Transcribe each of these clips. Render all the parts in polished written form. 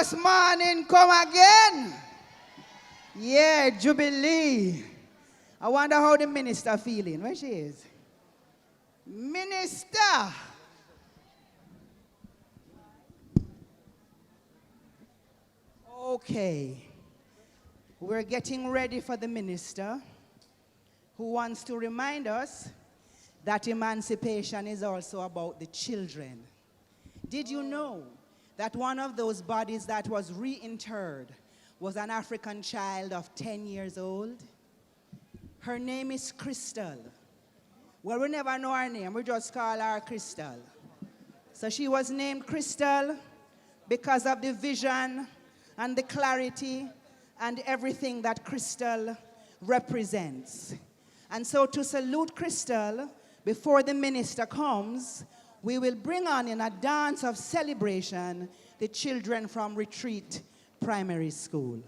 Christmas morning come again. Yeah, Jubilee. I wonder how the minister feeling. Where she is? Minister. Okay. We're getting ready for the minister who wants to remind us that emancipation is also about the children. Did you know that one of those bodies that was reinterred was an African child of 10 years old? Her name is Crystal. Well, we never know her name. We just call her Crystal. So she was named Crystal because of the vision and the clarity and everything that Crystal represents. And so to salute Crystal, before the minister comes, we will bring on in a dance of celebration the children from Retreat Primary School.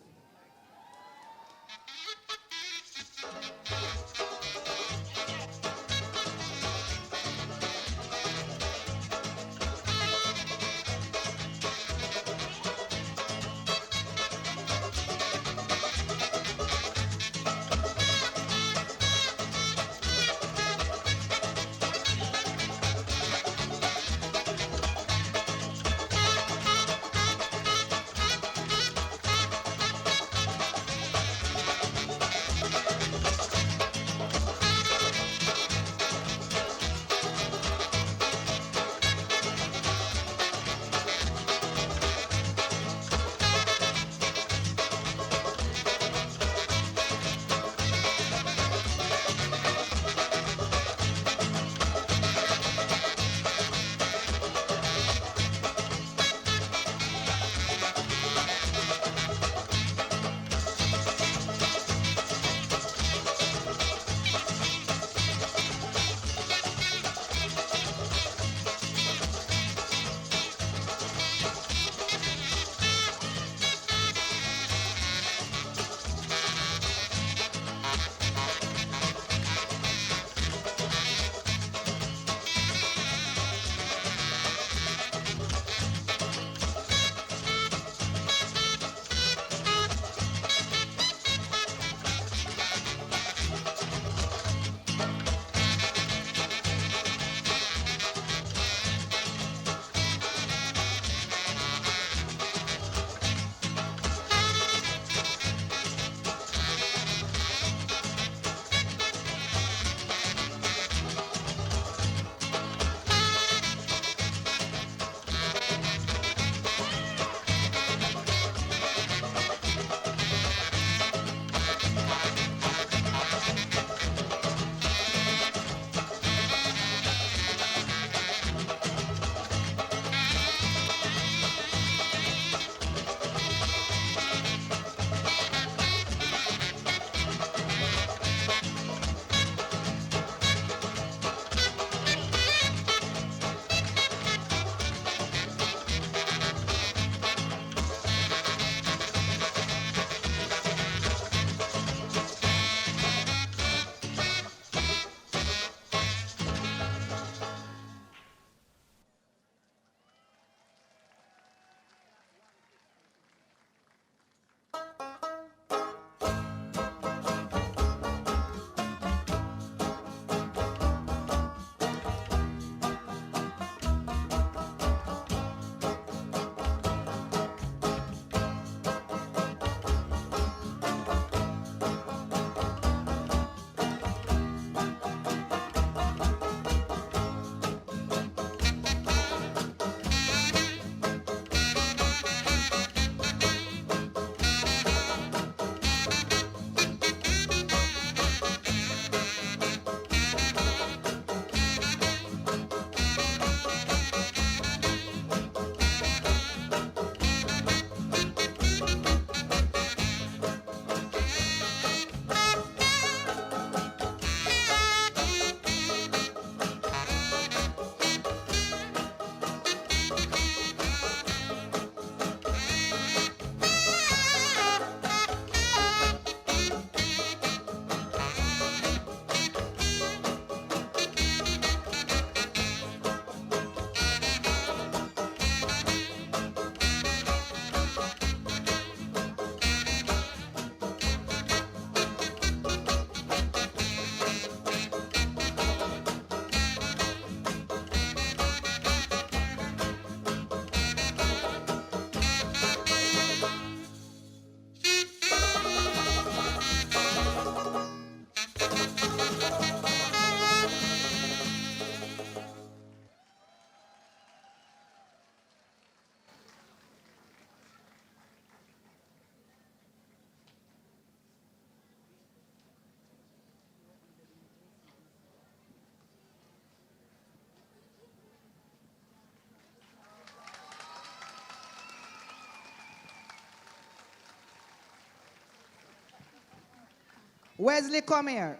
Wesley, come here.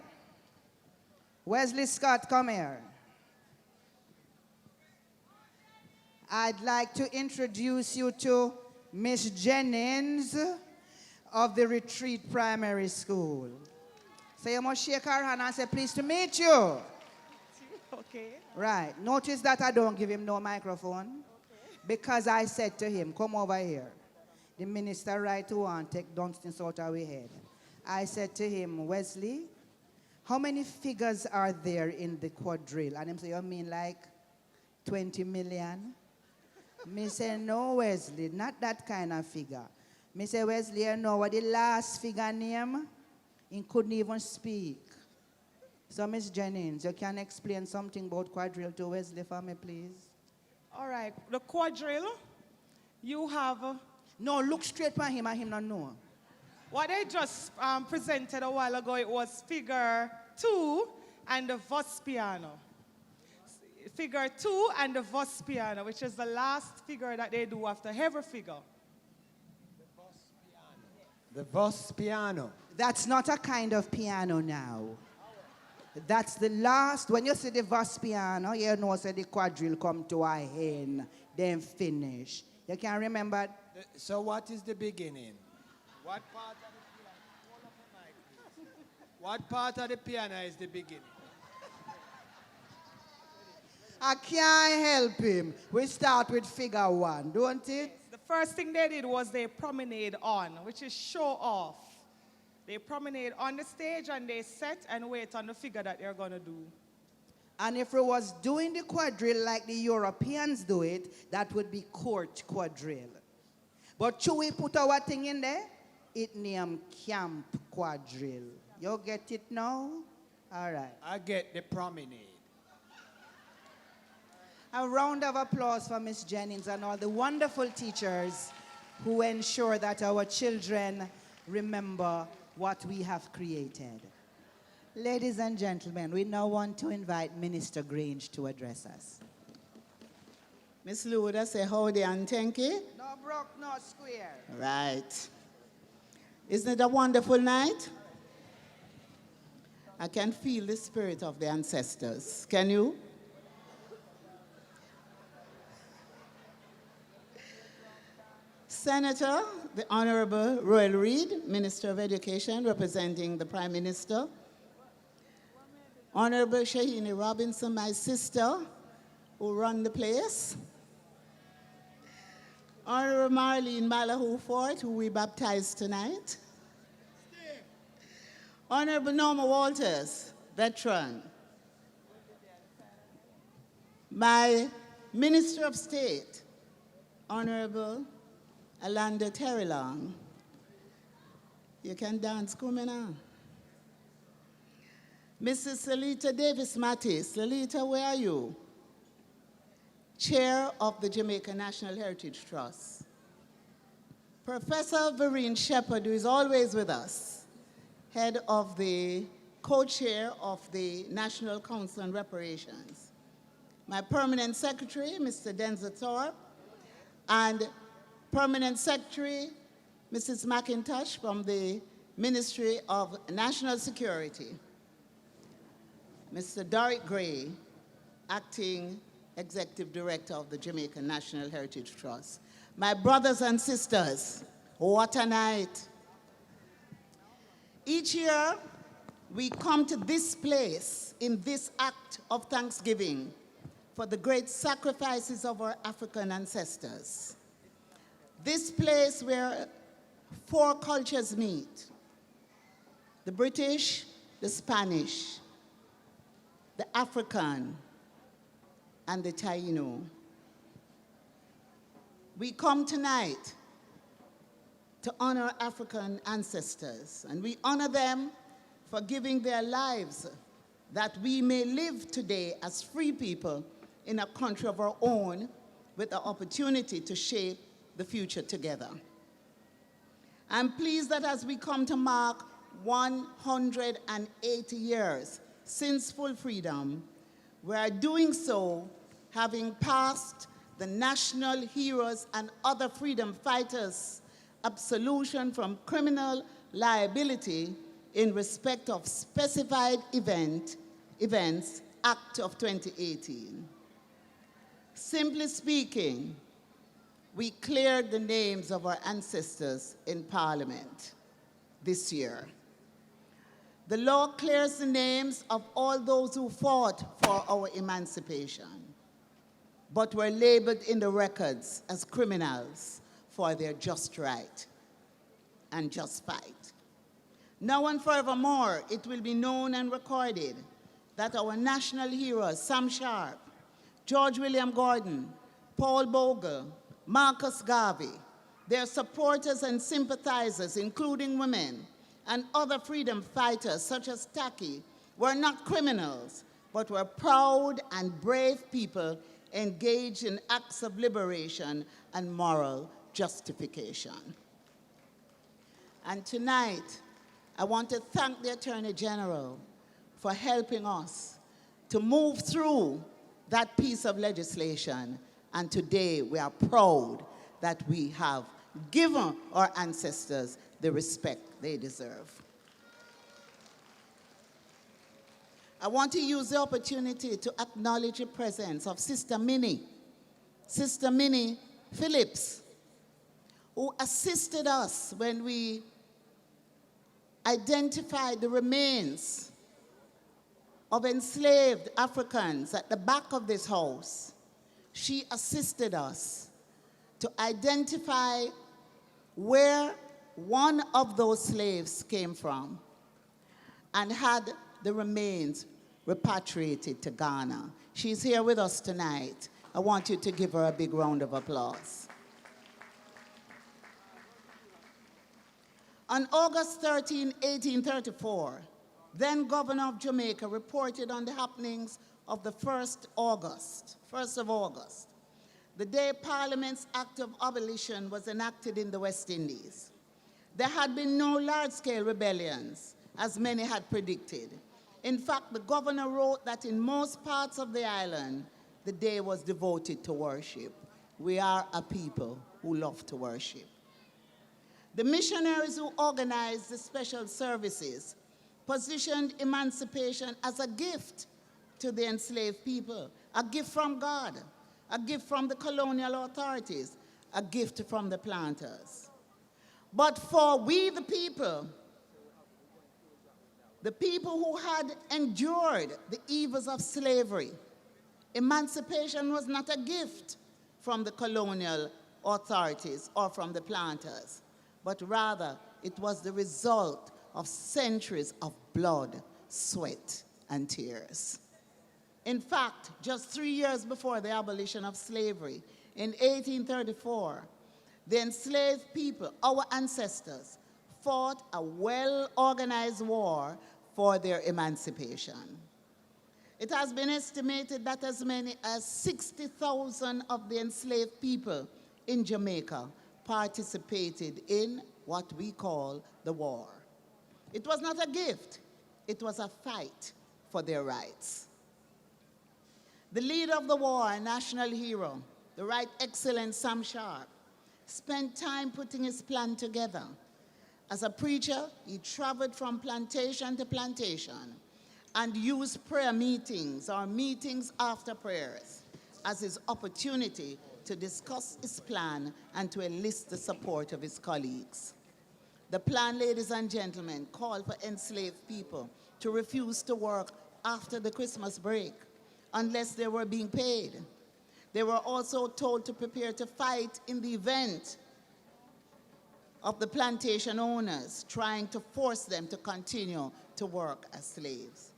Wesley Scott, come here. I'd like to introduce you to Miss Jennings of the Retreat Primary School. So you must shake her hand and say, pleased to meet you. Okay. Right. Notice that I don't give him no microphone. Okay. Because I said to him, come over here. The minister right to one take Dunstan out of our head. I said to him, Wesley, how many figures are there in the quadrille? And him say, you mean like 20 million? Me say, no, Wesley, not that kind of figure. Me say, Wesley, you know what the last figure name? He couldn't even speak. So, Miss Jennings, you can explain something about quadrille to Wesley for me, please? All right. The quadrille, you have... No, look straight at him and him not know. What I just presented a while ago, it was figure 2 and the Voss piano. Figure 2 and the Voss piano, which is the last figure that they do after every figure. The Voss piano. That's not a kind of piano now. That's the last. When you see the Voss piano, you know say the quadrille come to a end, then finish. You can remember. So what is the beginning? What part of the piano? Hold up the mic, please. What part of the piano is the beginning? I can't help him. We start with figure 1, don't it? The first thing they did was they promenade on, which is show off. They promenade on the stage and they set and wait on the figure that they're going to do. And if it was doing the quadrille like the Europeans do it, that would be court quadrille. But should we put our thing in there? It named camp quadrille. You get it now? All right. I get the promenade. A round of applause for Miss Jennings and all the wonderful teachers who ensure that our children remember what we have created. Ladies and gentlemen, we now want to invite Minister Grange to address us. Miss Luda say howdy and thank you. No broke, no square. Right. Isn't it a wonderful night? I can feel the spirit of the ancestors. Can you? Senator, the Honorable Royal Reid, Minister of Education, representing the Prime Minister. Honorable Shahini Robinson, my sister, who run the place. Honorable Marlene Malahoo Fort, who we baptized tonight. Honorable Norma Walters, veteran. My Minister of State, Honorable Alanda Terrelong. You can dance, come on. Mrs. Lolita Davis Mattis. Lolita, where are you? Chair of the Jamaica National Heritage Trust. Professor Vereen Shepherd, who is always with us, head of the co-chair of the National Council on Reparations. My permanent secretary, Mr. Denzel Thorpe, and Permanent Secretary, Mrs. McIntosh from the Ministry of National Security. Mr. Doric Gray, Acting Executive Director of the Jamaican National Heritage Trust. My brothers and sisters, what a night. Each year, we come to this place in this act of thanksgiving for the great sacrifices of our African ancestors. This place where 4 cultures meet: the British, the Spanish, the African, and the Taino. We come tonight to honor African ancestors, and we honor them for giving their lives that we may live today as free people in a country of our own with the opportunity to shape the future together. I'm pleased that as we come to mark 180 years since full freedom, we are doing so having passed the national heroes and other freedom fighters' absolution from criminal liability in respect of specified events, Act of 2018. Simply speaking, we cleared the names of our ancestors in Parliament this year. The law clears the names of all those who fought for our emancipation, but were labeled in the records as criminals for their just right and just fight. Now and forevermore, it will be known and recorded that our national heroes, Sam Sharp, George William Gordon, Paul Bogle, Marcus Garvey, their supporters and sympathizers, including women, and other freedom fighters such as Taki, were not criminals, but were proud and brave people engaged in acts of liberation and moral justification. And tonight, I want to thank the Attorney General for helping us to move through that piece of legislation. And today, we are proud that we have given our ancestors the respect they deserve. I want to use the opportunity to acknowledge the presence of Sister Minnie Phillips, who assisted us when we identified the remains of enslaved Africans at the back of this house. She assisted us to identify where one of those slaves came from and had the remains repatriated to Ghana. She's here with us tonight. I want you to give her a big round of applause. On August 13, 1834, then Governor of Jamaica reported on the happenings of the 1st of August, the day Parliament's Act of Abolition was enacted in the West Indies. There had been no large-scale rebellions, as many had predicted. In fact, the governor wrote that in most parts of the island, the day was devoted to worship. We are a people who love to worship. The missionaries who organized the special services positioned emancipation as a gift to the enslaved people, a gift from God, a gift from the colonial authorities, a gift from the planters. But for we the people who had endured the evils of slavery, emancipation was not a gift from the colonial authorities or from the planters, but rather it was the result of centuries of blood, sweat, and tears. In fact, just 3 years before the abolition of slavery, in 1834, the enslaved people, our ancestors, fought a well-organized war for their emancipation. It has been estimated that as many as 60,000 of the enslaved people in Jamaica participated in what we call the war. It was not a gift, it was a fight for their rights. The leader of the war, a national hero, the Right Excellent Sam Sharp, spent time putting his plan together. As a preacher, he traveled from plantation to plantation and used prayer meetings or meetings after prayers as his opportunity to discuss his plan and to enlist the support of his colleagues. The plan, ladies and gentlemen, called for enslaved people to refuse to work after the Christmas break unless they were being paid. They were also told to prepare to fight in the event of the plantation owners trying to force them to continue to work as slaves.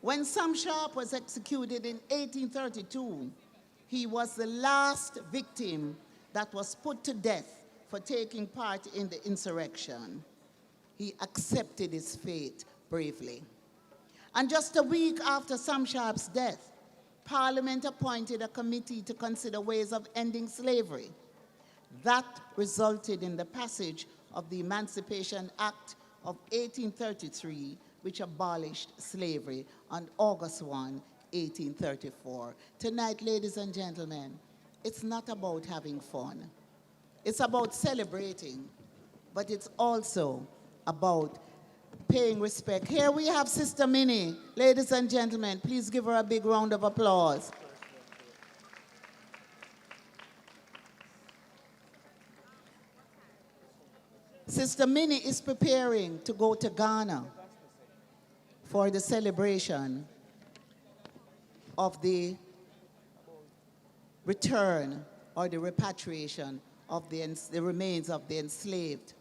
When Sam Sharp was executed in 1832, he was the last victim that was put to death for taking part in the insurrection. He accepted his fate bravely. And just a week after Sam Sharp's death, Parliament appointed a committee to consider ways of ending slavery. That resulted in the passage of the Emancipation Act of 1833, which abolished slavery on August 1, 1834. Tonight, ladies and gentlemen, it's not about having fun. It's about celebrating, but it's also about paying respect. Here we have Sister Minnie. Ladies and gentlemen, please give her a big round of applause. Sister Minnie is preparing to go to Ghana for the celebration of the return or the repatriation of the remains of the enslaved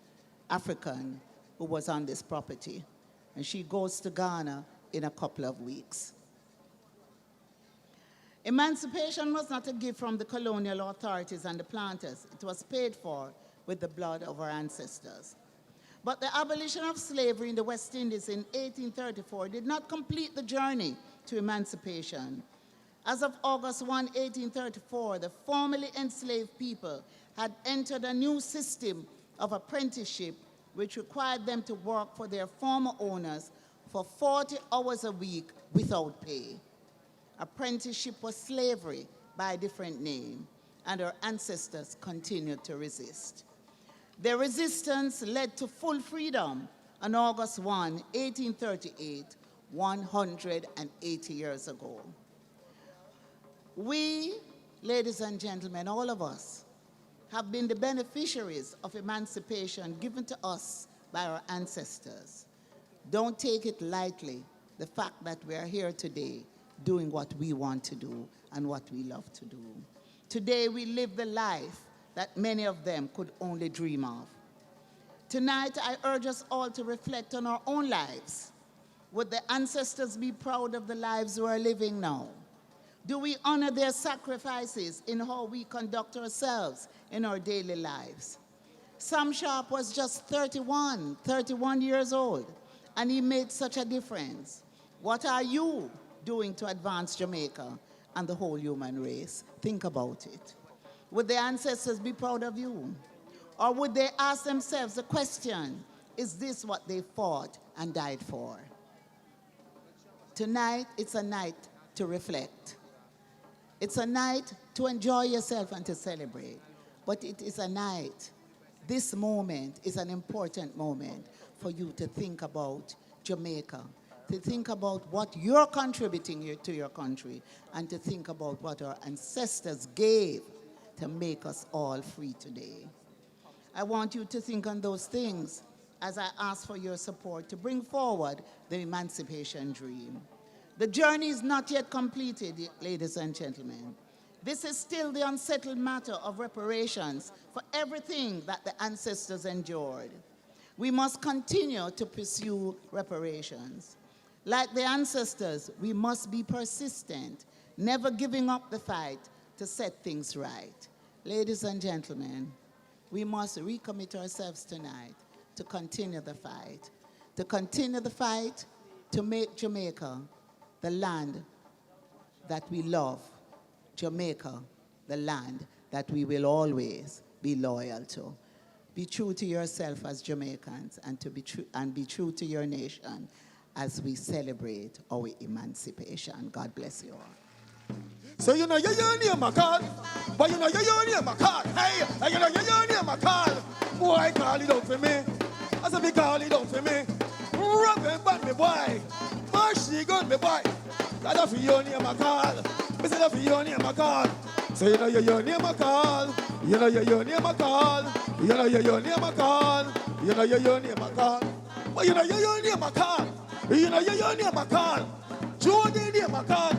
African who was on this property. And she goes to Ghana in a couple of weeks. Emancipation was not a gift from the colonial authorities and the planters. It was paid for with the blood of our ancestors. But the abolition of slavery in the West Indies in 1834 did not complete the journey to emancipation. As of August 1, 1834, the formerly enslaved people had entered a new system of apprenticeship which required them to work for their former owners for 40 hours a week without pay. Apprenticeship was slavery by a different name, and our ancestors continued to resist. Their resistance led to full freedom on August 1, 1838, 180 years ago. We, ladies and gentlemen, all of us, have been the beneficiaries of emancipation given to us by our ancestors. Don't take it lightly, the fact that we are here today doing what we want to do and what we love to do. Today we live the life that many of them could only dream of. Tonight I urge us all to reflect on our own lives. Would the ancestors be proud of the lives we are living now? Do we honor their sacrifices in how we conduct ourselves in our daily lives? Sam Sharp was just 31 years old, and he made such a difference. What are you doing to advance Jamaica and the whole human race? Think about it. Would the ancestors be proud of you? Or would they ask themselves the question, is this what they fought and died for? Tonight, it's a night to reflect. It's a night to enjoy yourself and to celebrate. But it is a night, this moment is an important moment for you to think about Jamaica, to think about what you're contributing here to your country, and to think about what our ancestors gave to make us all free today. I want you to think on those things as I ask for your support to bring forward the emancipation dream. The journey is not yet completed, ladies and gentlemen. This is still the unsettled matter of reparations for everything that the ancestors endured. We must continue to pursue reparations. Like the ancestors, we must be persistent, never giving up the fight to set things right. Ladies and gentlemen, we must recommit ourselves tonight to continue the fight. To continue the fight to make Jamaica the land that we love. Jamaica, the land that we will always be loyal to. Be true to yourself as Jamaicans and be true to your nation as we celebrate our emancipation. God bless you all. So you know your name a call, but you know your name a call. Hey, you know your name a call. Boy, call it out for me. I said, call it out for me. Rub and back me boy. Mash gun me boy. That's for your name a call. Me say that for your name a call. So you know your name a call. You know your name a call. You know your name a call. You know your name a call. But you know your name a call. You know your name a call. Jody name a call.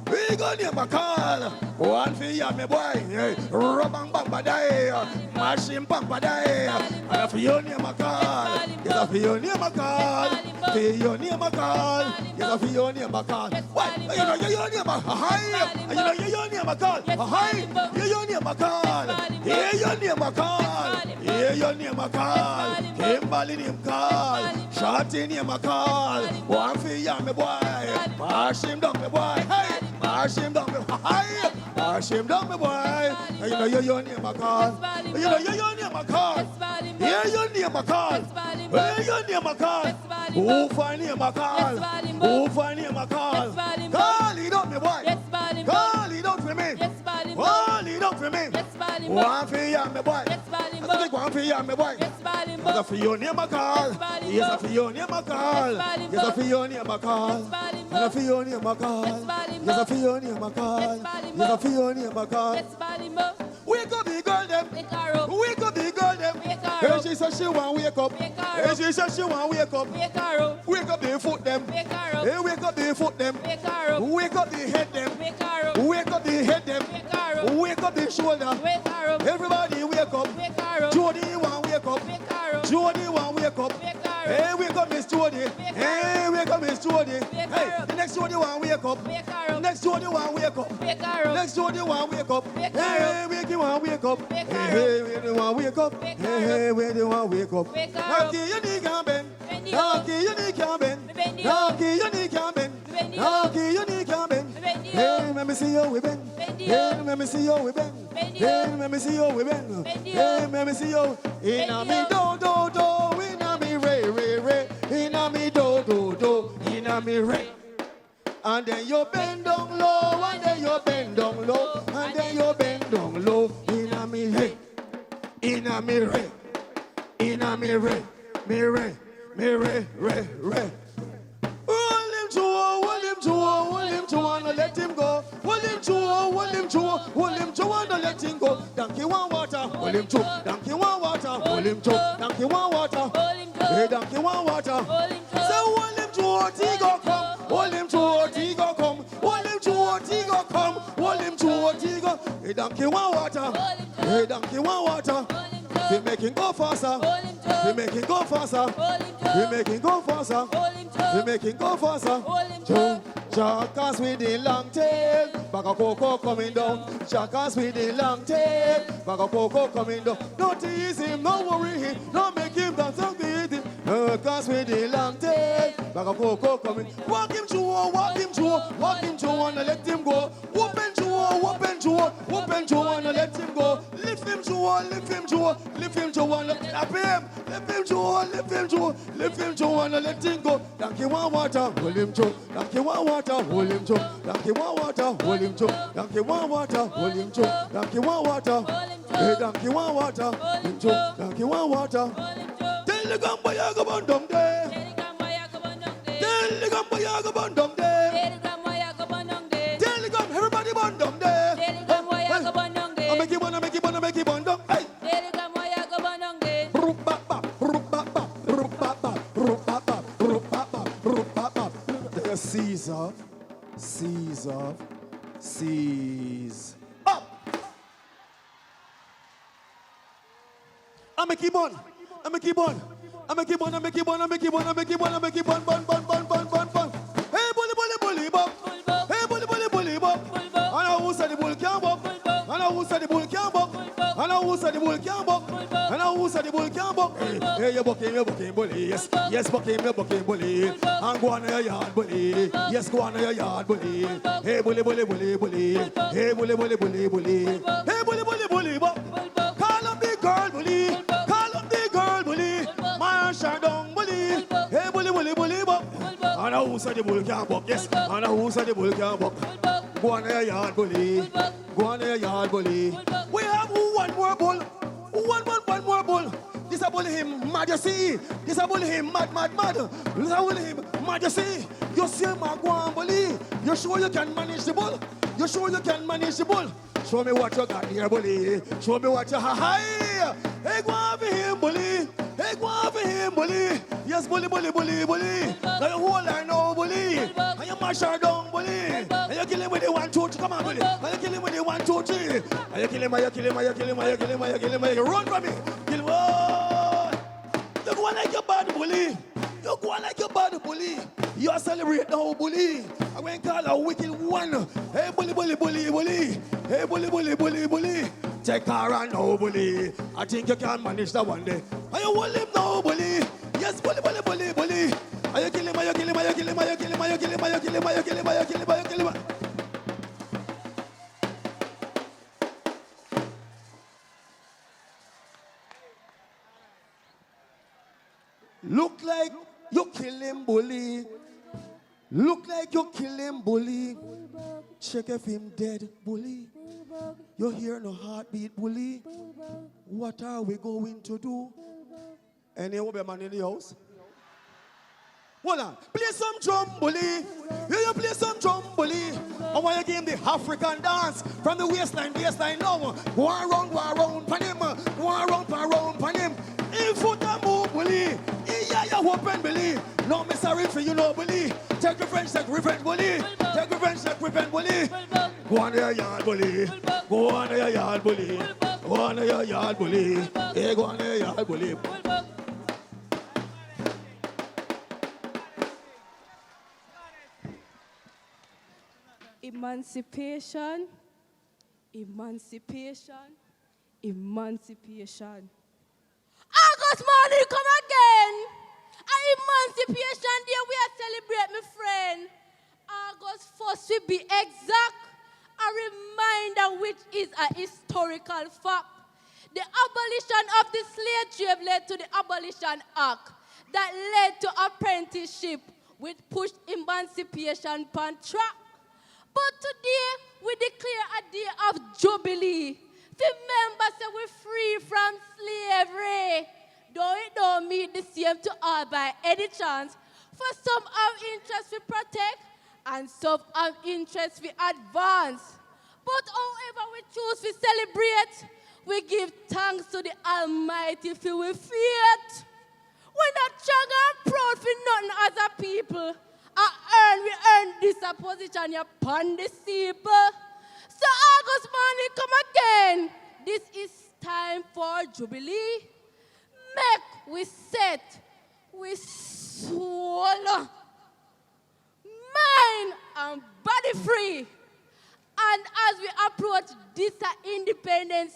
We go name a call. One for you, me boy. Rub and bang badai. Mash him bang badai. And for your name a call. Yes, for your name a call. For your name a call. Yes, for your name a call. What? You know your name a high. You know your name a call. High. Hear your name a call. Hear your name a call. Hear your name a call. Kimberly name call. Shorty name a call. One for you, me boy. Mash him down, me boy. Hey. Mash him down, me boy. Mash him down, me boy. You know your name a call. You know your name a call. Hear your name a call. Hear your name a call. Who find name a call? Who find name a call? Call it out, me boy. Call it out for me. Call it out for me. One for you, me boy. I think one for you, me boy. Yes, I feel your name a call. Yes, I feel your name a call. Yes, I feel your name a call. Yes, I feel your name a call. Yes, I feel your name a call. Yes, I feel your name a call. Wake up, the girl them. Wake up, the girl them. Hey, she said she want wake up. Hey, she said she want wake up. Wake up the foot them. Hey, wake up the foot them. Wake up the head them. Wake up the head them. Wake up the shoulder. Everybody wake up. Jody want wake up. Jody want wake up. Hey, wake up Miss Jody. Hey, wake up Miss Jody. Hey, the next Jody want wake up. Next Jody want wake up. Next Jody want wake up. Hey, wake you want wake up. Hey, where do you want wake up? Hey, where do you want wake up? Okay, you need can bend. Okay, you need can bend. Okay, you need can bend. Okay, you need can bend. Hey, let me see you we bend. Hey, let me see you we bend. Hey, let me see you we bend. Hey, let me see you. Inna me do. Inna me re. Inna me do. Inna me re. And then you bend down low. And then you bend down low. And then you bend down low. Inna me re. Inna me re. Inna me re. Me re. Hold him to, and let him go. Hold him to, and let him go. Donkey want water, hold him to. Donkey want water, hold him to. Donkey want water, hey, donkey want water. So hold him to, he go come. Hold him to, he go come. Hold him to, he go come. Hold him to, he go. Hey, donkey want water. Hey, donkey want water. We make him go faster. We make him go faster. We make him go faster. We make him go faster. Jackass with the long tail. Bag of cocoa coming down. Jackass with the long tail. Bag of cocoa coming down. Don't tease him, don't worry him. Don't make him dance and beat him. Jackass with the long tail. Bag of cocoa coming. Walk him through, and let him go. Open through, and let him go. Lift him through, and let him go. Donkey want water, hold him through. Donkey want water, hold him through. Donkey want water, hold him through. Donkey want water, hold him through. Donkey want water. Hey, donkey want water, hold him through. Donkey want water. Tell the gamba ya go bandom there. Tell the gamba ya go bandom there. Tell the gamba everybody bandom there. I make it bandom. Hey. Seize up. I'm a keep on. Hey, bully, bop. Hey, bully, bop. I know who said the bull can't bop. I know who said the bull can't bop. I know who said the bull can't bop. I know who said the bull can't bop. Hey, you bucking, bully. Yes, bucking, bully. And go on your yard, bully. Yes, go on your yard, bully. Hey, bully. Hey, bully, bop. Call up the girl, bully. My shine down, bully. Hey, bully, bop. I know who said the bull can't bop. Yes, I know who said the bull can't bop. Go on your yard, bully. We have one more bull. One more bull. This a bully him, mad you see. This a bully him, mad. This a bully him, mad you see. You see my guan bully. You sure you can manage the bull? Show me what you got here, bully. Show me what you have. Hey, go on for him, bully. Yes, bully. Now you hold her now, bully. And you mash her down, bully. And you kill him with the 1, 2, 3. Come on, bully. And you kill him with the 1, 2, 3. And you kill him. You run from me. Kill him. Oh. You go on like your bad bully. You celebrate now, bully. I'm going to call a wicked one. Hey, bully. Hey, bully. Take her on now, bully. I think you can manage that one day. And you hold him now, bully. Yes, bully. And you kill him. Look like you kill him, bully. Check if him dead, bully. You hear no heartbeat, bully. What are we going to do? Any Obe man in the house? Hold on. Play some drumbly. You play some drumbly. I want you to give him the African dance from the waistline now. Go around, pan him. Go around, pan him. In foot and move, bully. Yeah, you open, bully. No, me sorry for you, no, bully. Take revenge, bully. Take revenge, bully. Go on your yard, bully. Go on your yard, bully. Go on your yard, bully. Hey, go on your yard, bully. Emancipation, emancipation, emancipation. August morning come again. Emancipation Day we are celebrate, my friend. August 1st will be exact. A reminder which is a historical fact. The abolition of the slave trade led to the Abolition Act that led to apprenticeship, which pushed emancipation on track. But today, we declare a day of jubilee. Remember, say we're free from slavery. Though it don't mean the same to all by any chance. For some of interest we protect, and some of interest we advance. But however we choose to celebrate, we give thanks to the Almighty for we faith. We're not strong and proud for nothing as a people. We earn this position upon this people. So August morning come again. This is time for Jubilee. Make we set, we soul, mind and body free. And as we approach this independence,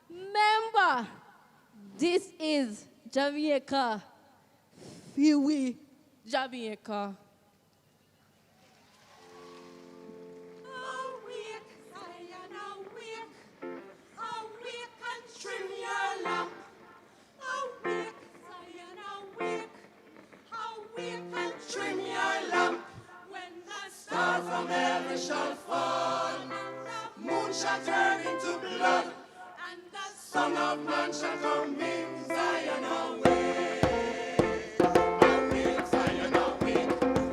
remember, this is Jamaica. Fiwi, Jamaica. Trim your lamp. Awake, Zion, awake. Awake and trim your lamp. When the stars from heaven shall fall, moon shall turn into blood, and the Son of Man shall come in. Zion, awake. Awake, Zion, awake.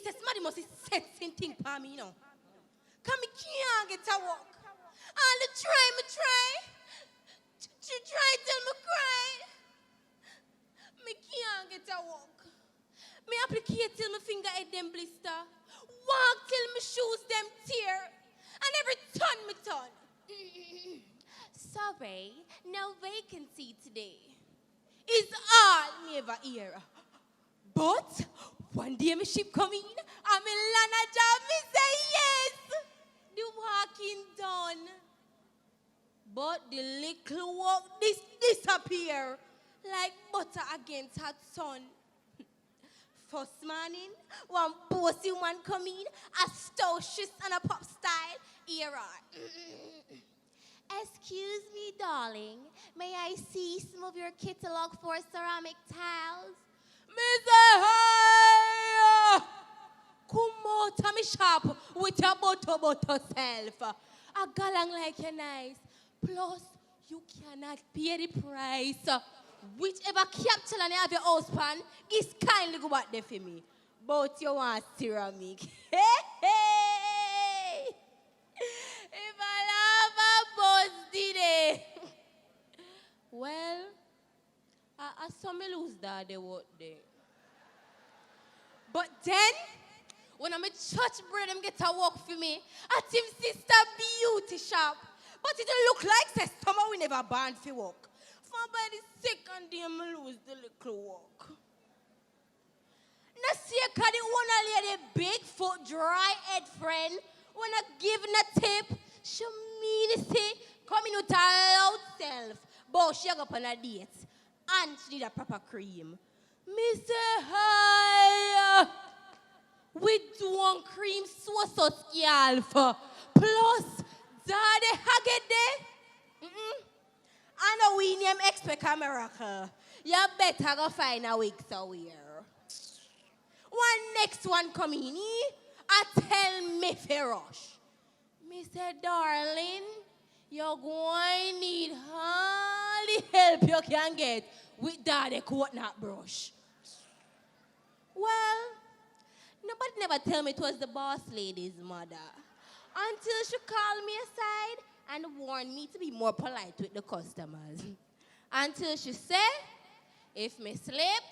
says, somebody must be sensing thing for me, you know. Come, me can't get to work. All the try, me try. Try till me cry. Me can't get to work. Me applicate till my finger head them blister. Walk till my shoes them tear. And every turn me turn. Sorry, no vacancy today. Is all me ever hear. But one day my ship come in, I'm in land a job, me say yes. The walking done. But the little work disappear like butter against hot sun. First morning, one bossy one come in, a stocious and a pop style era. Excuse me, darling. May I see some of your catalog for ceramic tiles? Mr. Hey! Come out of my shop with your butter self. A galang like your nice. Plus, you cannot pay the price. Whichever capital and you have your house pan, is kindly go back there for me. But you want ceramic. Hey! If I have a buzz today. Well, I saw me lose that they work there. But then, when I'm a church bread, them get to work for me at him sister beauty shop. But it look like say summer we never born for work. For by the second day, I lose the little work. Now see, cause the one lady big foot dry head friend, when I give a tip, she mean to say, coming with her loud self, but she go up on a date. And she need a proper cream. Me say, hi. We do one cream so scalp. Plus, daddy hagget there. I know we name expect a miracle. You better go find a wig to wear. One next one come in, I tell me for rush. Me say, darling, you're going to need all the help you can get with daddy coconut brush. Well, nobody never tell me it was the boss lady's mother. Until she called me aside and warned me to be more polite with the customers. Until she said, if me slip,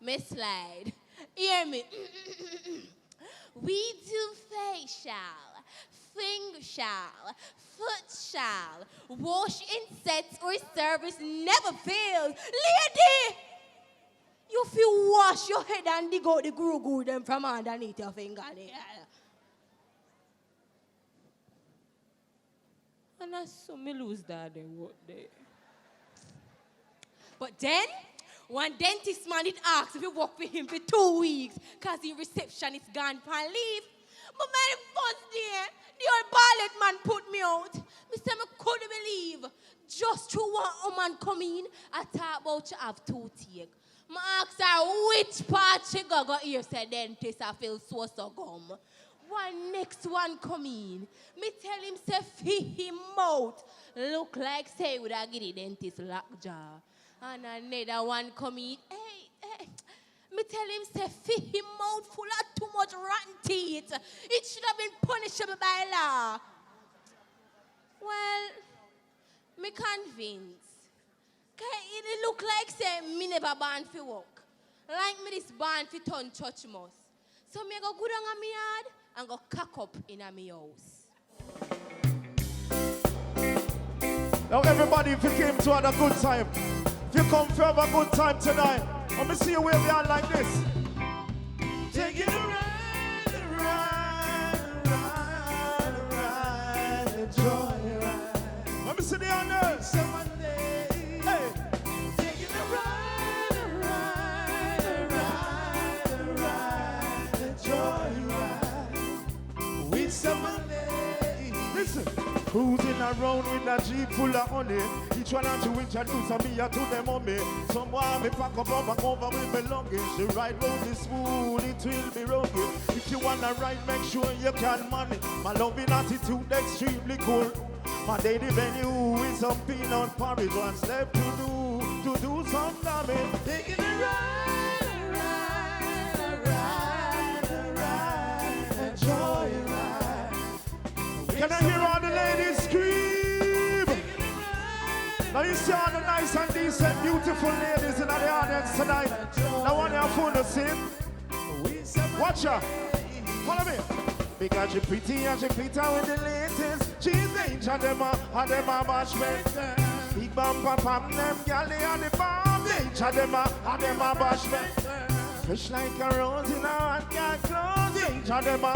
me slide. Hear me. We do facial, finger shall, foot shall, wash in sets or service never fails. Lady, you feel wash your head and dig out the goo them from underneath your finger there. And I saw me lose that day, what day. But then, one dentist man did ask if you work with him for 2 weeks because the receptionist gone for leave. But my first day, the old ballet man put me out. Me say I couldn't believe. Just through one woman come in, I talk about you have toothache. I asked her which part she got here, said dentist, I feel so gum. One next one come in. Me tell him say fi him out. Look like say would I get the dentist lockjaw. And another one come in. Hey. Me tell him say fi him out full of too much rotten teeth. It should have been punishable by law. Well, me convinced. It look like say me never born fi work. Like me this born fi turn church mouse. So me go go down on me yard and go cock up in a me house. Now everybody, if you came to have a good time, if you come to have a good time tonight, let me see you wave your hand like this. Take it a ride, enjoy ride. Let me see the honors. Hey. Take it a ride, enjoy ride. With someone. Listen. Cruising around with a jeep full of honey. Each one to introduce me to them mommy. Someone me pack up back over with me luggage. The ride road is smooth, it will be rugged. If you wanna ride, make sure you can manage. My loving attitude extremely cool. My daily venue is some peanut porridge. One step to do some damage. Taking a ride, Now you see all the nice and decent, beautiful ladies in the audience tonight. Now one of your phone to sing. Watch her. Follow me. Because she pretty and she fit her with the latest. She's angel and them a bashment. Big bumper pam them gal they on the bomb. Angel them a bashment. Fresh like a rose in a hot girl clothes. Angel them a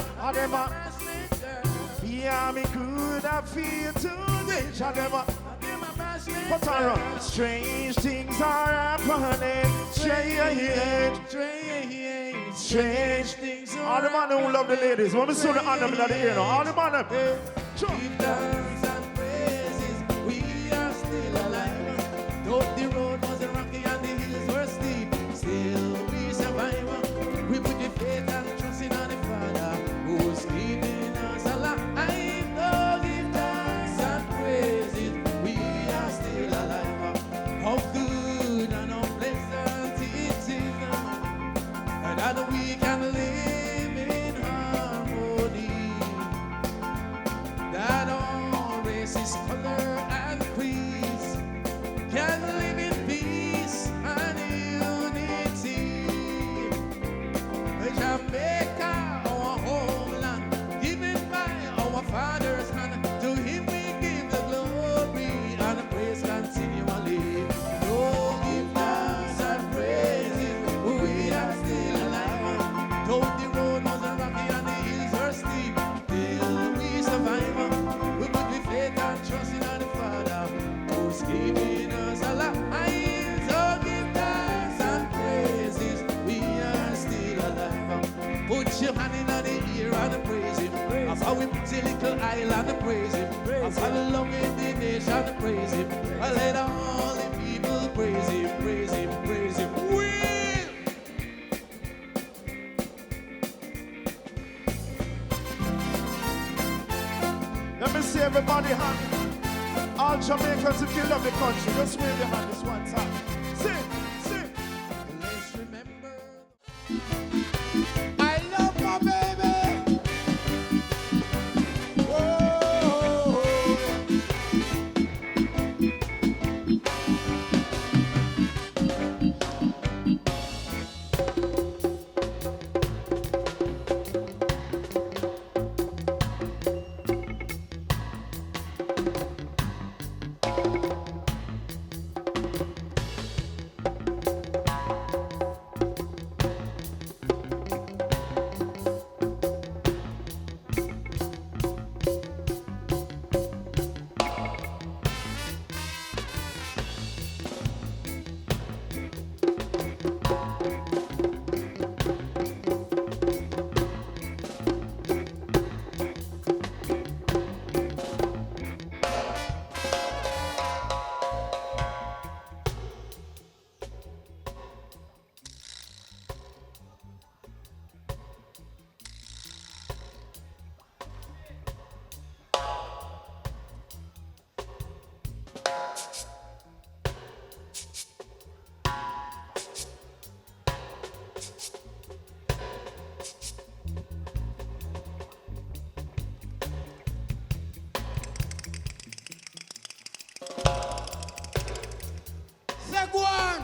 yeah, me good I feel too. Angel them a What's on? Strange things are happening. Strange things. All the men who love the ladies. When we saw the anthem in the ear, all the men. Give thanks and praises. We are still alive. Though the road was rocky and the hills were steep, still we survive. We put the faith and trust in our Father who's keeping us alive. Though give thanks and praises. How good and how pleasant it is that we can live in harmony, that all races, color and creeds can live in peace and unity. Jamaica, our homeland, given by our father's hand, to him we give the glory and the praise continually. Though the road was rocky and the hills were steep, still we survive. We put the faith and trust in our Father who's keeping us alive. So give thanks and praises, we are still alive. Put your hand in the ear and praise Him. As how we put a little island and praise Him. As how along in the nation and praise Him. I let all the people praise Him, praise Him, praise Him. Let me see everybody hand. All Jamaicans if you love the country, just wave your hand this one time. Sing. Let's remember. I love my baby. Whoa. Seguan.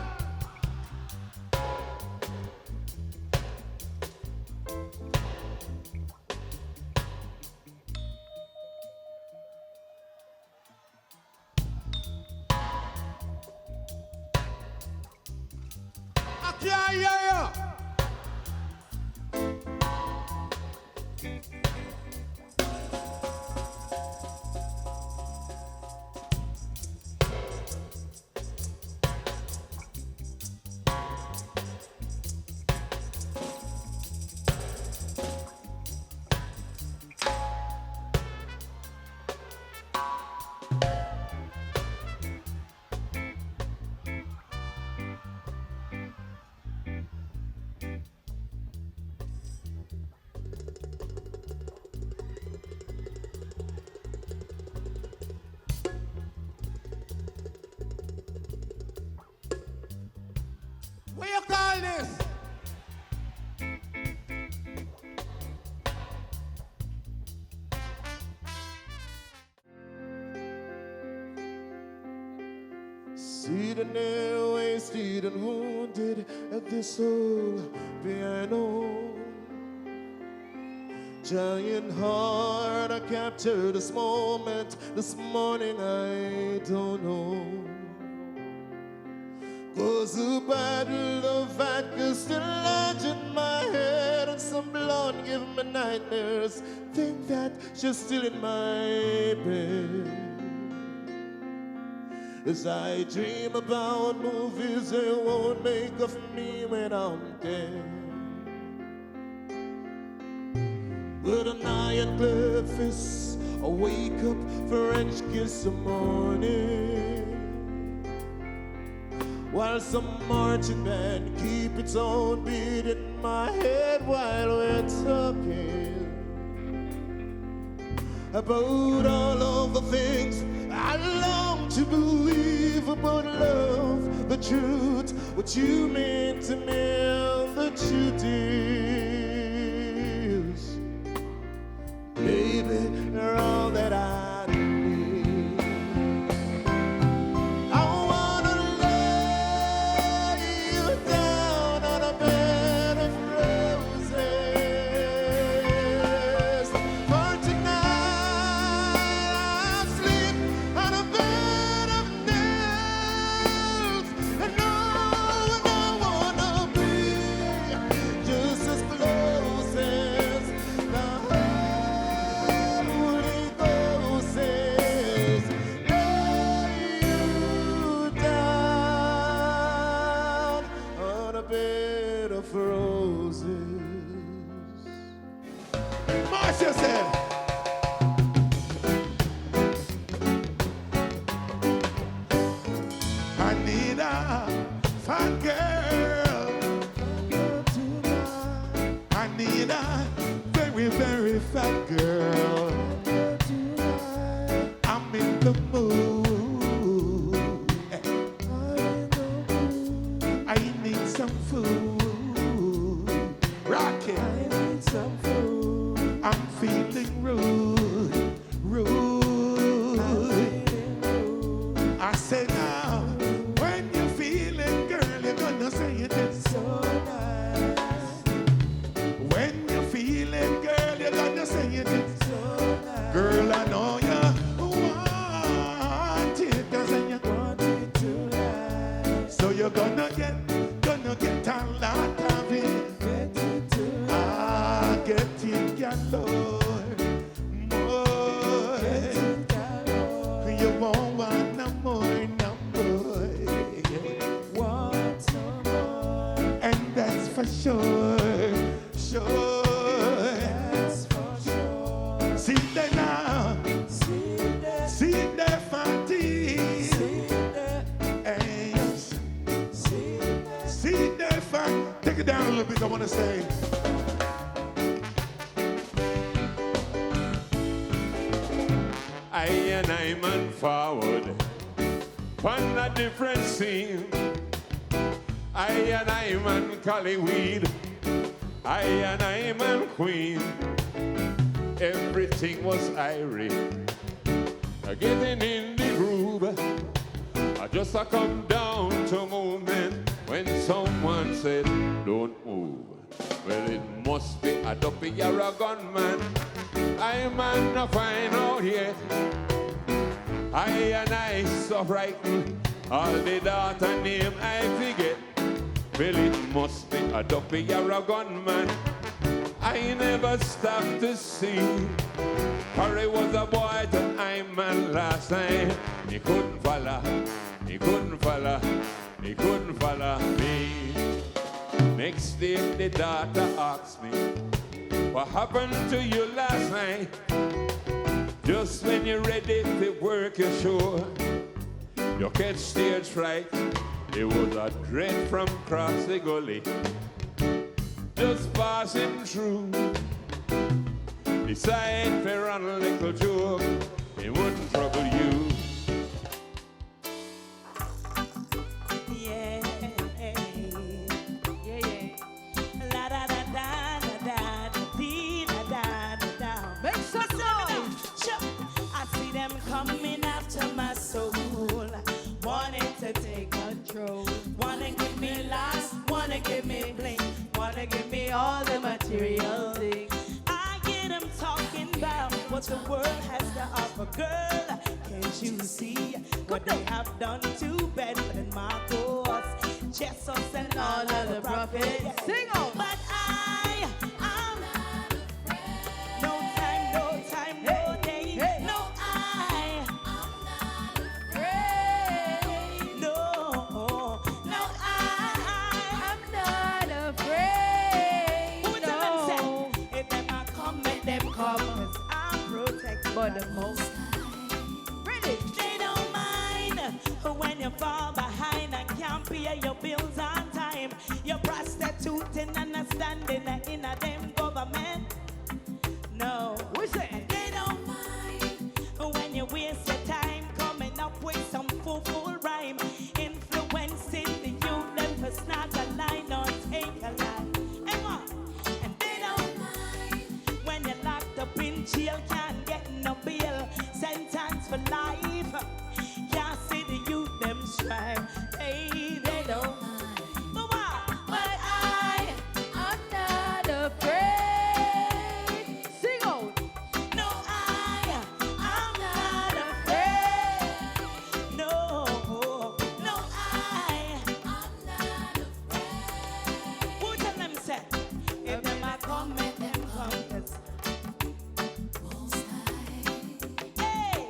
I can't hear you. What you call this? bleeding and wasted and wounded at this old piano. Trying hard to capture this moment. This morning I don't know. 'Cause the battle of vodka's still lodged in my head, and some blonde give me nightmares. Think that she's still in my bed. As I dream about movies they won't make of me when I'm dead. With an iron clad fist, I wake up French kiss the morning, while some marching band keep its own beat in my head while we're talking about all of the things I long to believe about love, the truth, what you meant to me, and the truth is, baby, you're all that I need. I wanna lay you down on a bed of roses. For tonight I'll sleep on a bed of nails. And no, I wanna be just as close as the Holy Ghost is. Lay you down on a bed of roses. Marcia said, I need a fat girl. I need a very, very fat girl. I'm in the mood. I need some food. Rock it. I'm feeling rude, rude. I say now, when you're feeling, girl, you're gonna say it is so nice. When you're feeling, girl, you're gonna say it is so nice. Girl, I know you want it, 'cause you want it tonight. So you're gonna get a lot of it. Get it, Lord, more. You won't want no more, no more. Want some more, and that's for sure, sure. That's for sure. See there now, see there, Fati. Hey, yes. See there, Fati. Take it down a little bit. I want to say. I and I man forward on a different scene. I and I man Collyweed, I and I man Queen. Everything was irie, getting in the groove. I just come down to movement when someone said, don't move. Well, it must be a dopey or a gunman. I man not find out yet. I and I so frightened. All the daughter name I forget. Well, it must be a dopey or a gunman. I never stopped to see. Harry was a boy to I man last night. He couldn't follow. He couldn't follow. He couldn't follow me. Next day the daughter asked me, what happened to you last night? Just when you're ready to work your show, you catch stage fright. It was a dread from across the gully, just passing through. Decide to run a little joke, it wouldn't trouble you. Coming after my soul, wanting to take control. the world has to offer, girl. Can't you see what they have done to Bedford and Marcos, Jesus and all of the prophets? Sing on. But I am no time, no time, no day. No, I no, no, I'm not afraid. Who tell them say, if them a come, make them come, 'cause I'm protected by the Most High. They don't mind when you fall behind and can't pay your bills on time. You're prostituting and not standing in a damn government. No, we say they don't mind when you waste your time coming up with some fool rhyme, influencing the youth them to snag a line or take a line. And they don't mind when you're locked up in jail, can't get no bail, sentence for life. Can't see the youth them strive. Hey, they don't mind. But why? But I'm not afraid. Sing out. no, I'm not afraid. No, no, I'm not afraid. Who tell them say, if them a come, make them come, 'cause hey,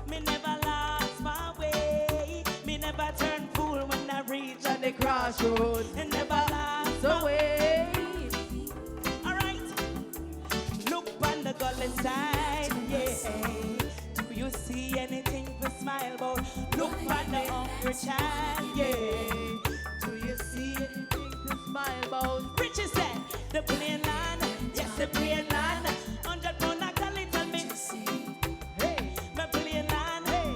me never lost my way. Me never turn fool when I reach at the crossroads. And never lost my way. All right, look on the gully side, yeah. Do you see anything to smile about? Look on the hungry child, yeah. Do you see anything to smile about? Richie said, the plain land, yes, the plain land. 100 pound a gully, tell me. Hey, my plain land, hey,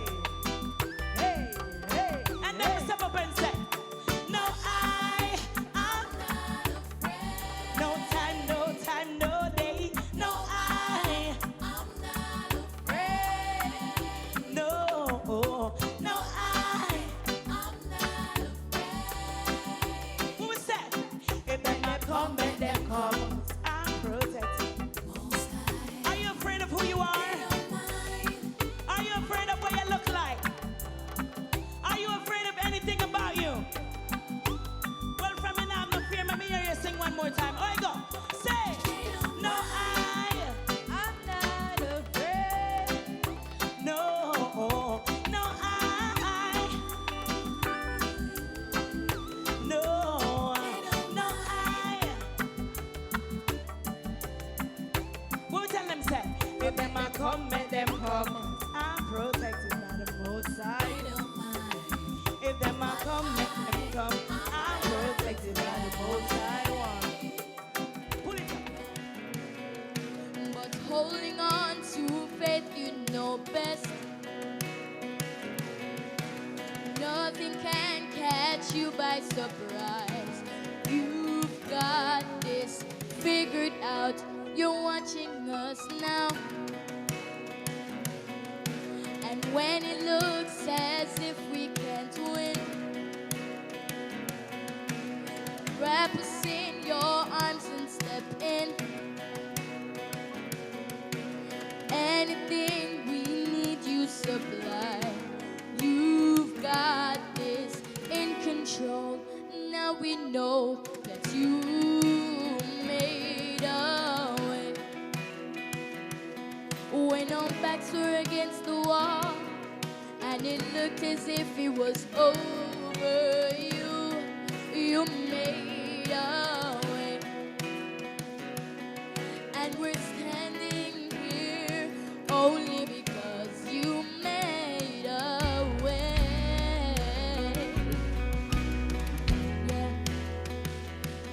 hey, hey. And then we step up and say, no, I'm not afraid. No time, no time, no day. No, I'm not afraid. No, no, I'm not afraid. Who said, if them not come, make them come. I'm protected. Are you afraid of who you are? Are you afraid of what you look like? Are you afraid of anything about you? Well, from me now, I'm not fear. Let me hear you sing one more time. Oh, I go. Say, no, I'm not afraid. No, no, no, no, Who tell them say, if them a come, make them come. I'm protected by the Most High. If them a come, make them come. I'm protected by the Most High one. Pull it up. But holding on to faith, you know best. Nothing can catch you by surprise. You've got this figured out. You're watching us now. And when it looks as if we can't win, wrap us in your arms and step in. Anything we need, you supply. You've got this in control. Now we know that you made a way. When our backs were against the wall and it looked as if it was over, you made a way. And we're standing here only because you made a way. Yeah,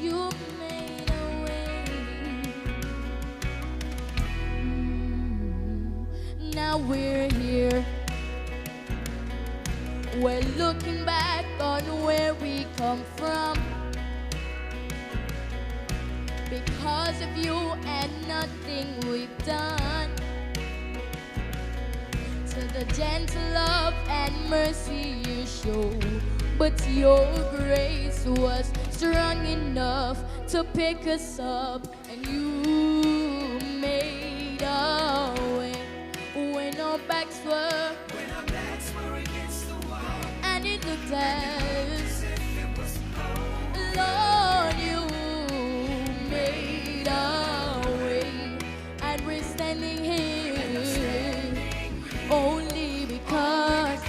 you made a way. Now we're here. We're looking back on where we come from. Because of you and nothing we've done. To the gentle love and mercy you show. But your grace was strong enough to pick us up. And you made a way. were, and it looked as Lord, you made a way, and we're standing here only because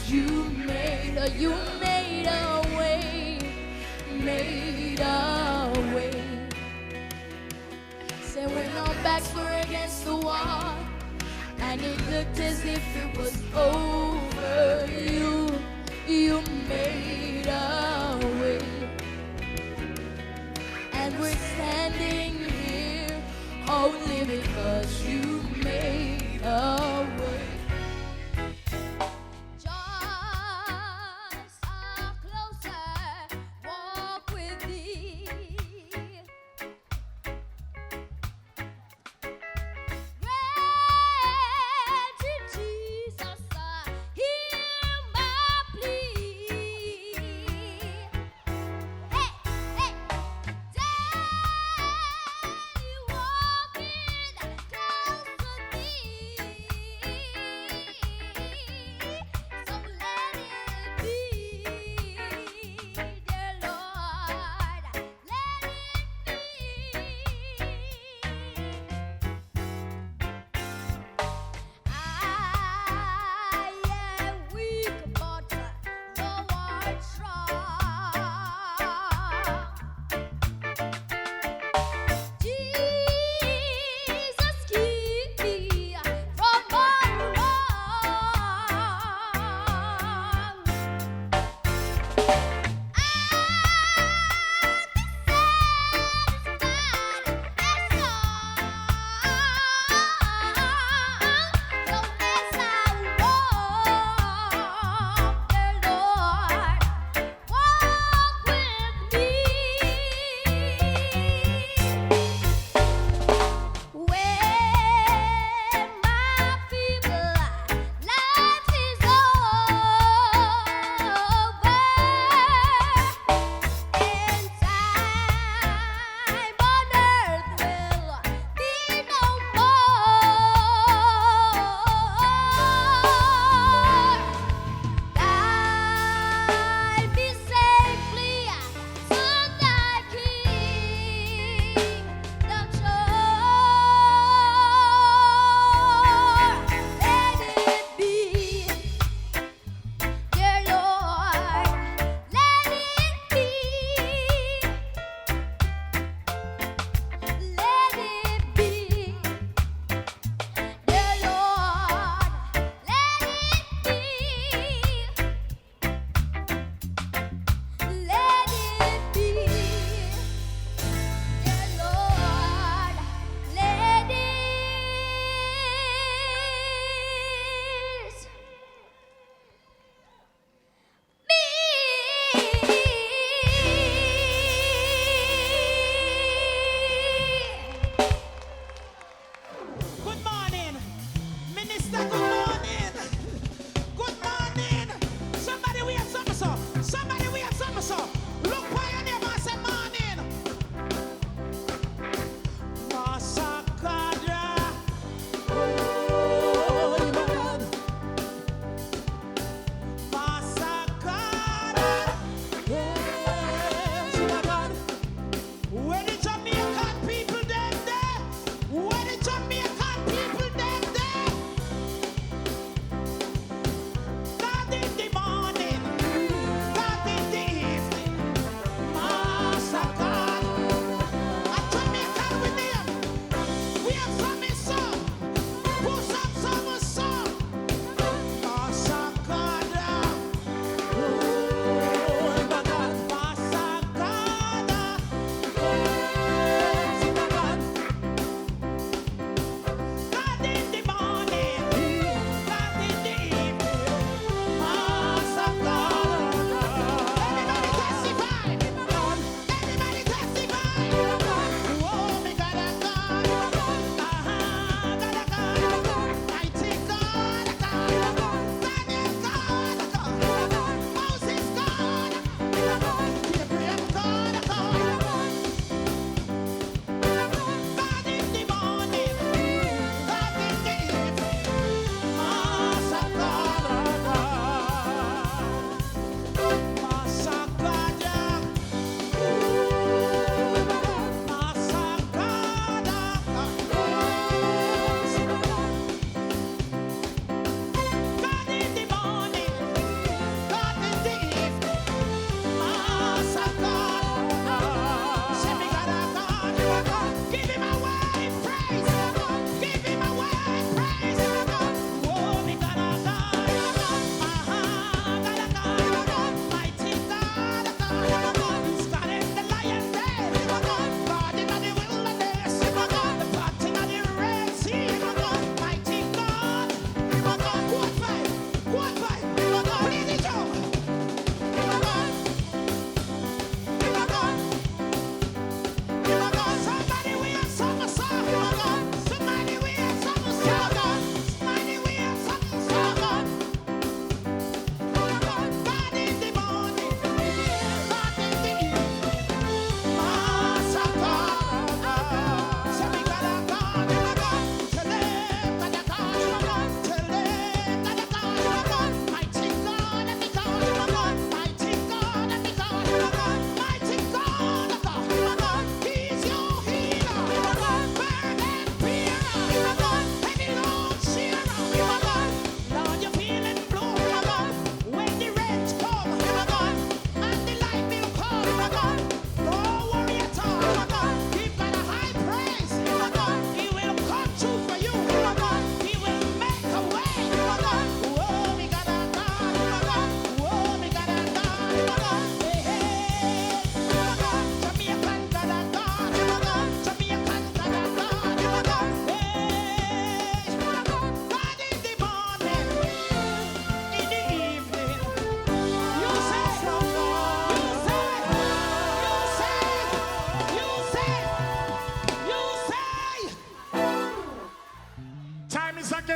you made a way, made a way. Say when our backs were against the wall, and it looked as if it was over, you made a way. And we're standing here only because you made a way. Just a closer walk with thee. Granted, Jesus, hear my plea.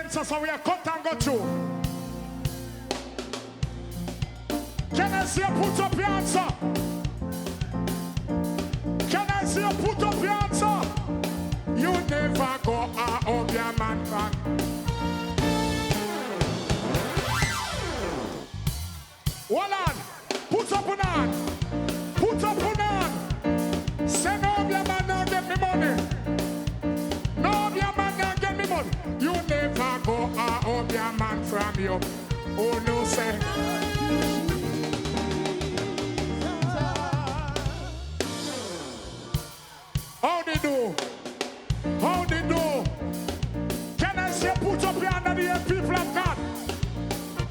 answer, so we are cut and go through. Can I see you put up your answer? Can I see you put up your answer? You never go out of your man van. Hold on. Put up on hand. Put up on hand. Say no, your man now get me money. No, your man now get me money. You never go out of your man from you. Oh no, say. How they do? How they do? Can I say put up your hand at the people of God?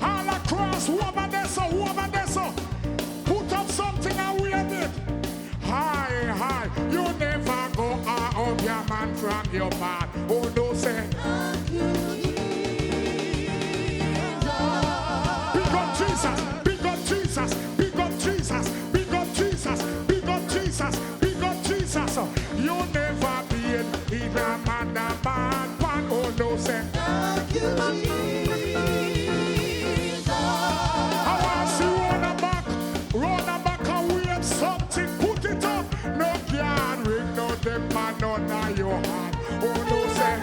All across, whoever there so, whoever there so. Put up something and wave it. High, high. You never go out of your man from your man. Oh no, say. Big up Jesus, big up Jesus, big up Jesus, big up Jesus, big up Jesus, big up Jesus. You never been in a man, oh no, say. I want to see run back and wave something, put it up. No can ring, no them man on your hand. Oh no, say.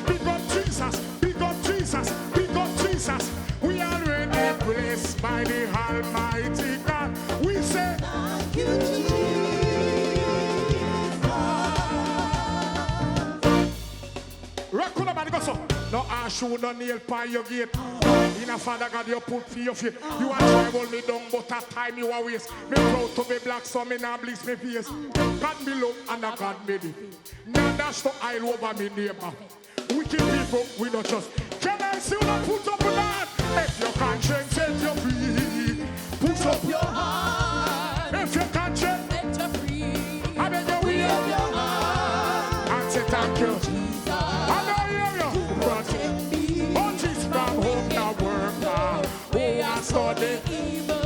Big up Jesus, big up Jesus, big up Jesus. We are already blessed by the Almighty God. We say, thank you, rock on the go so. No shoe, no nail by your gate. In a Father God, you put for your feet. You are trying to hold me down, but at time you are waste. Me proud to be black, so me now bliss me face. God be love and a God made it. Now dash to aisle over me neighbor. Wicked people, we don't trust. Can I see you not put up on that? If your conscience set you free, put up your heart. If your conscience set you free, I beg you, we have your heart. And say thank you. I don't hear you. But oh, Jesus from home now work now. We are studying.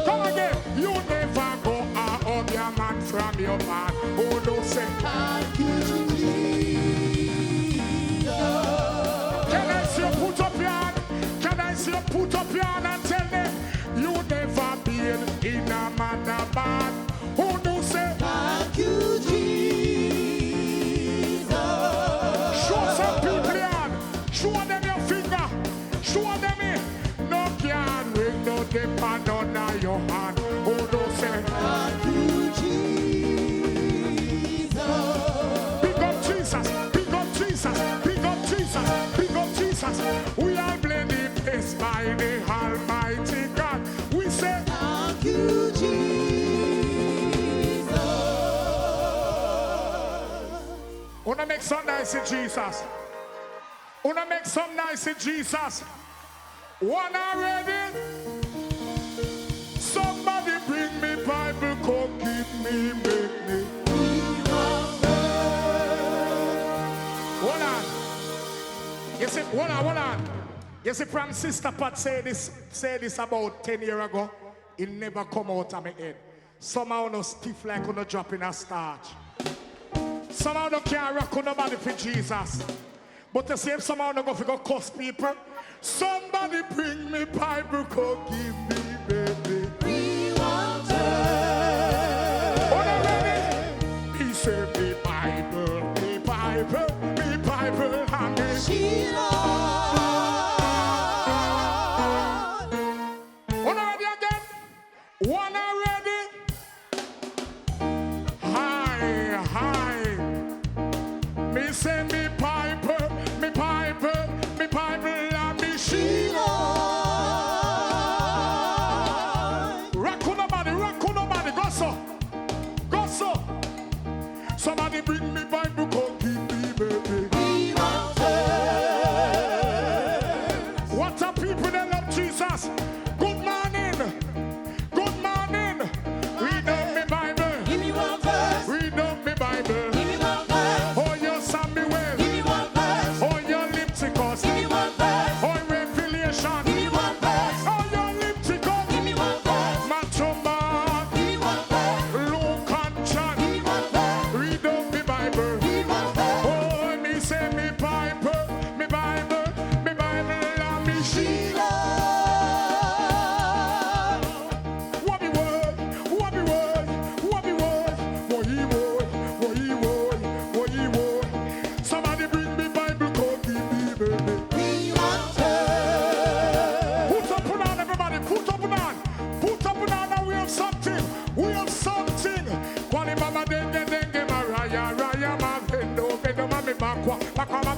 Come again. You never go out of your man from your man. Oh, no, say thank you, Can I see you put up your hand? Can I see you put up your hand and tell them you never been in a man bad? Who do say thank you, Jesus? Show some people your hand. Show them your finger. Show them it. No can ring, no depend on your hand. Who do say thank you, Jesus? Big up Jesus. Big up Jesus. Big up Jesus. Big up Jesus. We are blended blessed by the Almighty God. We say thank you, Jesus. Wanna make some nice in Jesus. Wanna make some nice in Jesus. Wanna ready? Somebody bring me Bible, come give me, make me. Hold on. You see, hold on. You see, from Sister Pat say this about 10 years ago. It never come out of my head. Somehow no stiff like on a drop in a starch. Somehow no can't rock on nobody for Jesus. But the same somehow no go for go cuss people. Somebody bring me Bible, go give me, baby. We want her. Hold on, baby. He said me Bible, me Bible, me Bible, and me Sheila. One already again. One already. Hi. Me say me Bible, me Bible, me Bible, and me Sheila. Rock on nobody, go so. Somebody bring me Bible, go give me, baby. We want her. What are people that love Jesus? Good morning.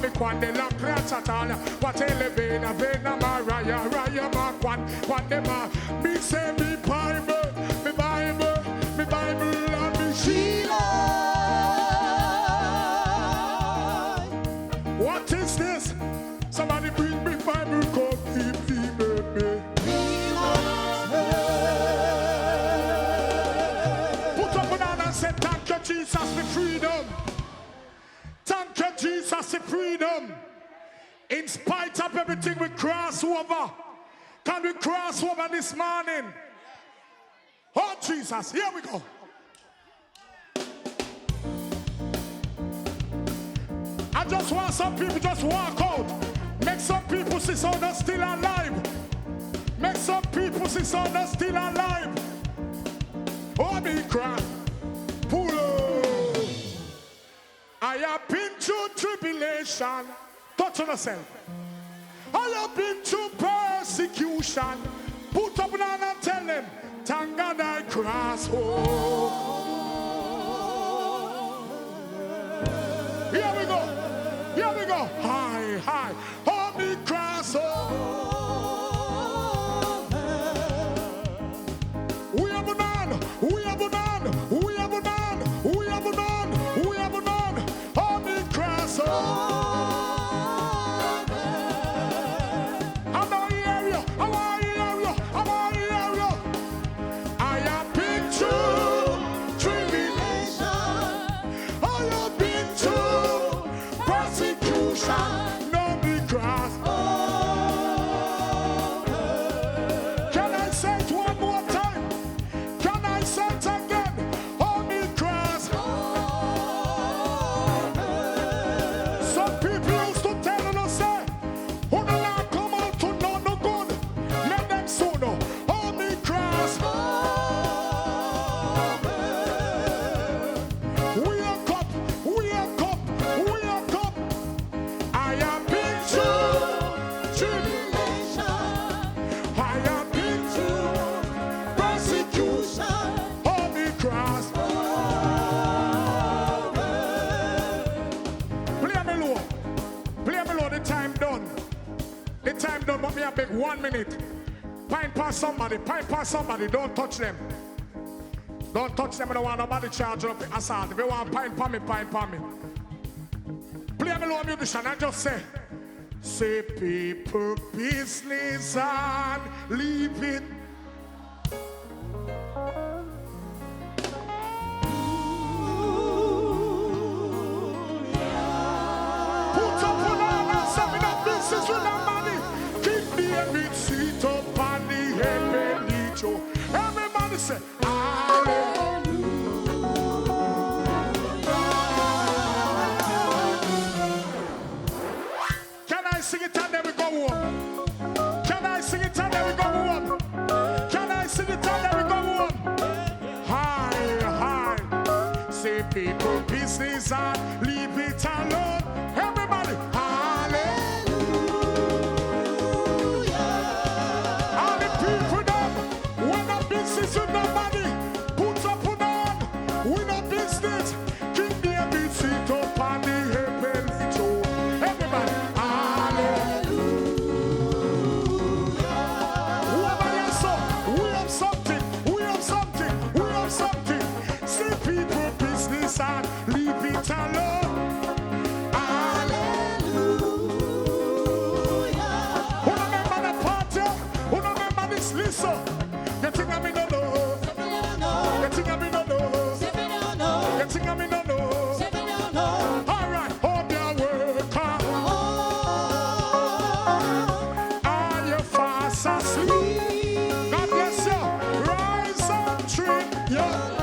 mi quando la creaza tala, quatele vena, vena maraya, raya ma quando ma, mi say me Bible, me Bible, me Bible, and me Sheila. What is this? Somebody bring me Bible, come keep me. Say thank you, Jesus, for freedom. Thank you, Jesus, for freedom. In spite of everything, we cross over. Can we cross over this morning? Oh, Jesus, here we go. I just want some people just walk out. Make some people see some that's still alive. Make some people see some that's still alive. Oh, me cry. Pull up. I have been through tribulation. Touch on yourself. I have been through persecution. Put up down and tell them, thank God I cross home. Here we go. Here we go. High, high. Hold me cross home. We have none. We have none. We have none. We have none. We have none. Hold me cross home. But me a beg 1 minute. Pine past somebody, don't touch them. Don't touch them, I don't want nobody charging up the assault. If you want pine pa me. Play me low musician and just say people business and leave it. Put up on all and say me that business with that money. Every seat up on the heavenly throne. Everybody say, Hallelujah. Can I sing it and then we go home? Can I sing it and then we go home? Can I sing it and then we go home? High, high. Say people business and leave it alone. Everybody, with nobody, put up on on, we no business, keep the every seat up on the heavenly throne. Everybody, hallelujah. Whoever you saw, we have something, we have something, we have something. See people business and leave it alone. Hallelujah. Who remember the party? Who remember this listen? You think I mean no? You think I mean no? You think I mean no? All right, hold your work on. Are you fast asleep? God bless you. Rise and treat your